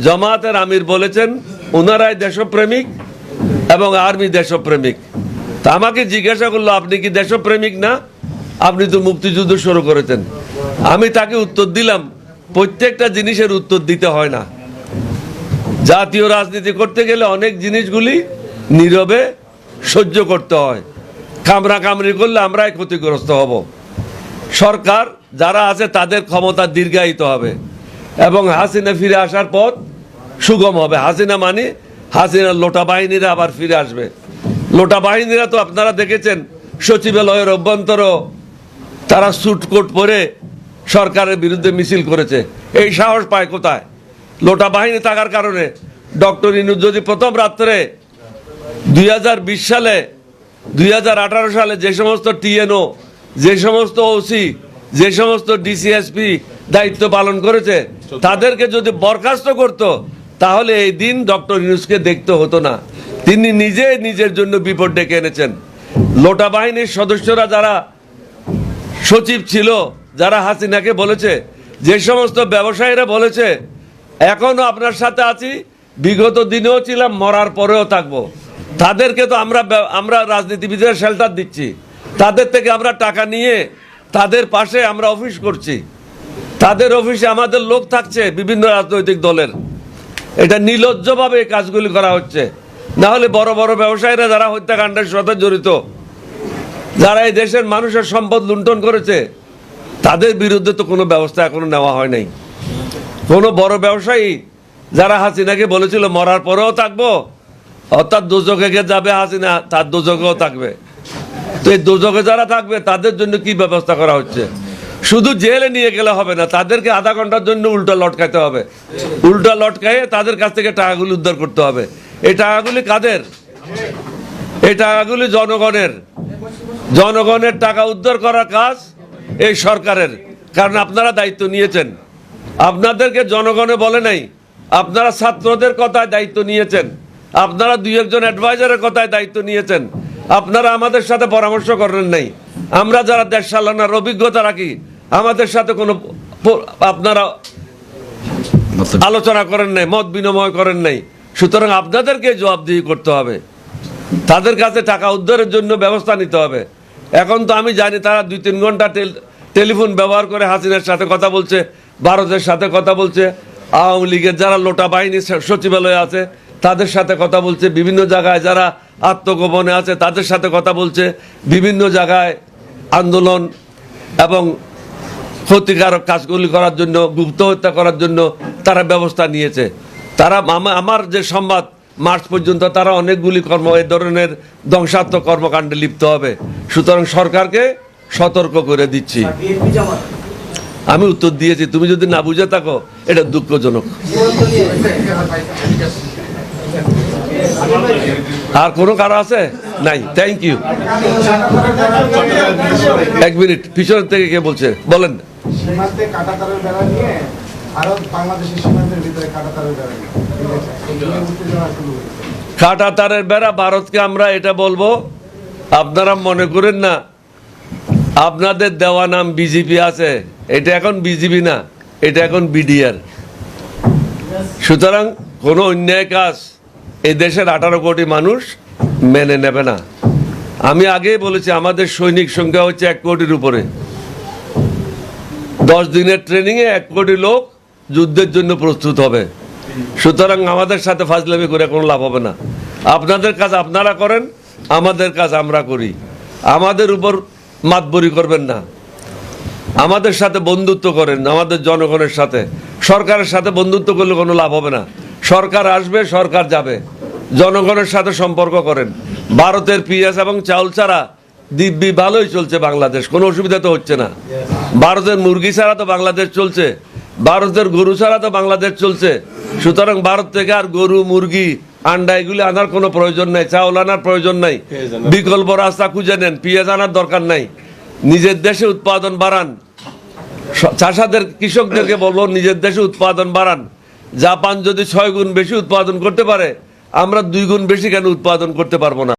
জামাতের আমির বলেছেন ওনারাই দেশপ্রেমিক এবং আর্মি দেশপ্রেমিক। তা আমাকে জিজ্ঞাসা করলো, আপনি কি দেশপ্রেমিক না? আপনি তো মুক্তিযুদ্ধ শুরু করেছেন। আমি তাকে উত্তর দিলাম, প্রত্যেকটা জিনিসের উত্তর দিতে হয় না। জাতীয় রাজনীতি করতে গেলে অনেক জিনিসগুলি নীরবে সহ্য করতে হয়। কামড়া কামড়ি করলে আমরাই ক্ষতিগ্রস্ত হব। সরকার যারা আছে তাদের ক্ষমতা দীর্ঘায়িত হবে এবং হাসিনা ফিরে আসার পথ সুগম হবে। হাসিনা মানে হাসিনার লোটা বাহিনীরা আবার ফিরে আসবে। লোটা বাহিনীরা তো আপনারা দেখেছেন সচিবালয়ের অভ্যন্তরও তারা স্যুট কোট পরে সরকারের বিরুদ্ধে মিছিল করেছে। এই সাহস পায় কোথায়? লোটা বাহিনী থাকার কারণে। ডক্টর ইউনূস যদি প্রথম রাত্রে 2020 সালে 2018 সালে যে সমস্ত টিএনও, যে সমস্ত ওসি, যে সমস্ত ডিসিএসপি দায়িত্ব পালন করেছে তাদেরকে যদি বরখাস্ত করত, তাহলে এই দিন ডক্টর ইউনূসকে দেখতে হতো না। তিনি নিজে নিজের জন্য বিপদ ডেকে এনেছেন। লোটা বাহিনীর সদস্যরা যারা সচিব ছিল, যারা হাসিনাকে বলেছে, যে সমস্ত ব্যবসায়ীরা বলেছে এখনো আপনার সাথে আছি, বিগত দিনেও ছিলাম, মরার পরেও থাকবো, তাদেরকে তো আমরা রাজনীতিবিদের শেল্টার দিচ্ছি। তাদের থেকে আমরা টাকা নিয়ে তাদের পাশে আমরা অফিস করছি। তাদের অফিসে আমাদের লোক থাকছে বিভিন্ন রাজনৈতিক দলের। এটা নির্লজ্জভাবে এই কাজগুলি করা হচ্ছে। না হলে বড় বড় ব্যবসায়ীরা যারা হত্যাকাণ্ডের সাথে জড়িত, যারা এই দেশের মানুষের সম্পদ লুণ্ঠন করেছে, তাদের বিরুদ্ধে তো কোনো ব্যবস্থা এখনো নেওয়া হয় নাই। কোনো বড় ব্যবসায়ী যারা হাসিনাকে বলেছিল মরার পরেও থাকবো, অর্থাৎ দোজখে যাবে হাসিনা, তার দোজখেও থাকবে। তো এই দোজখে যারা থাকবে তাদের জন্য কি ব্যবস্থা করা হচ্ছে? শুধু জেলে নিয়ে গেলে হবে না, তাদেরকে আধা ঘন্টার জন্য উল্টা লটকাতে হবে। উল্টা লটকায়ে তাদের কাছ থেকে টাকাগুলি উদ্ধার করতে হবে। এই টাকাগুলি কাদের? এই টাকাগুলি জনগণের। জনগণের টাকা উদ্ধার করার কাজ এই সরকারের, কারণ আপনারা দায়িত্ব নিয়েছেন। আপনাদেরকে জনগণে বলে নাই, আপনারা ছাত্রদের কথায় দায়িত্ব নিয়েছেন, আপনারা 2-1 অ্যাডভাইজারের কথায় দায়িত্ব নিয়েছেন, আপনারা আমাদের সাথে পরামর্শ করেন নাই। আমরা যারা দেশ চালানোর অভিজ্ঞতা রাখি, আমাদের সাথে কোনো আপনারা আলোচনা করেন নাই, মত বিনিময় করেন নাই। সুতরাং আপনাদেরকে জবাবদিহি করতে হবে, তাদের কাছে টাকা উদ্ধারের জন্য ব্যবস্থা নিতে হবে। এখন তো আমি জানি তারা 2-3 ঘন্টা টেলিফোন ব্যবহার করে হাসিনার সাথে কথা বলছে, ভারতের সাথে কথা বলছে, আওয়ামী লীগের যারা লোটা বাহিনী সচিবালয়ে আছে তাদের সাথে কথা বলছে, বিভিন্ন জায়গায় যারা আত্মগোপনে আছে তাদের সাথে কথা বলছে, বিভিন্ন জায়গায় আন্দোলন এবং ক্ষতিকারক কাজগুলি করার জন্য, গুপ্ত হত্যা করার জন্য তারা ব্যবস্থা নিয়েছে। তারা আমার যে সংবাদ, মার্চ পর্যন্ত তারা অনেকগুলি এই ধরনের ধ্বংসাত্মক কর্মকাণ্ডে লিপ্ত হবে। সুতরাং সরকারকে সতর্ক করে দিচ্ছি। আমি উত্তর দিয়েছি, তুমি যদি না বুঝে থাকো এটা দুঃখজনক। আর কোনো কারো আছে? নাই। Thank you. 1 মিনিট, পিছনের থেকে কে বলছে বলেন। কাঁটা তারের বেড়া ভারতকে আমরা এটা বলবো, আপনারা মনে করেন না আপনাদের দেওয়া নাম বিজেপি আছে, এটা এখন বিজেপি না, এটা এখন বিডিআর। সুতরাং কোনো অন্যায় কাজ এই দেশের 18 কোটি মানুষ মেনে নেবে না। আমি আগেই বলেছি আমাদের সৈনিক সংখ্যা হচ্ছে 1 কোটির উপরে। 10 দিনের ট্রেনিংয়ে 1 কোটি লোক যুদ্ধের জন্য প্রস্তুত হবে। সুতরাং আমাদের সাথে ফাজলামি করে কোনো লাভ হবে না। আপনাদের কাজ আপনারা করেন, আমাদের কাজ আমরা করি। আমাদের উপর মাতবরি করবেন না, আমাদের সাথে বন্ধুত্ব করেন, আমাদের জনগণের সাথে। সরকারের সাথে বন্ধুত্ব করলে কোনো লাভ হবে না। সরকার আসবে, সরকার যাবে, জনগণের সাথে সম্পর্ক করেন। ভারতের পেঁয়াজ এবং চাউল ছাড়া দিব্যি ভালোই চলছে বাংলাদেশ, কোনো অসুবিধা তো হচ্ছে না। ভারতের মুরগি ছাড়া তো বাংলাদেশ চলছে, ভারতের গরু ছাড়া তো বাংলাদেশ চলছে। সুতরাং ভারত থেকে আর গরু, মুরগি, আন্ডা এগুলি আনার কোনো প্রয়োজন নাই, চাউল আনার প্রয়োজন নাই। বিকল্প রাস্তা খুঁজে নেন, পেঁয়াজ আনার দরকার নাই। নিজের দেশে উৎপাদন বাড়ান। চাষাদের, কৃষকদেরকে বলবো নিজের দেশে উৎপাদন বাড়ান। জাপান যদি 6 গুণ বেশি উৎপাদন করতে পারে, আমরা 2 গুণ বেশি কেন উৎপাদন করতে পারবো না?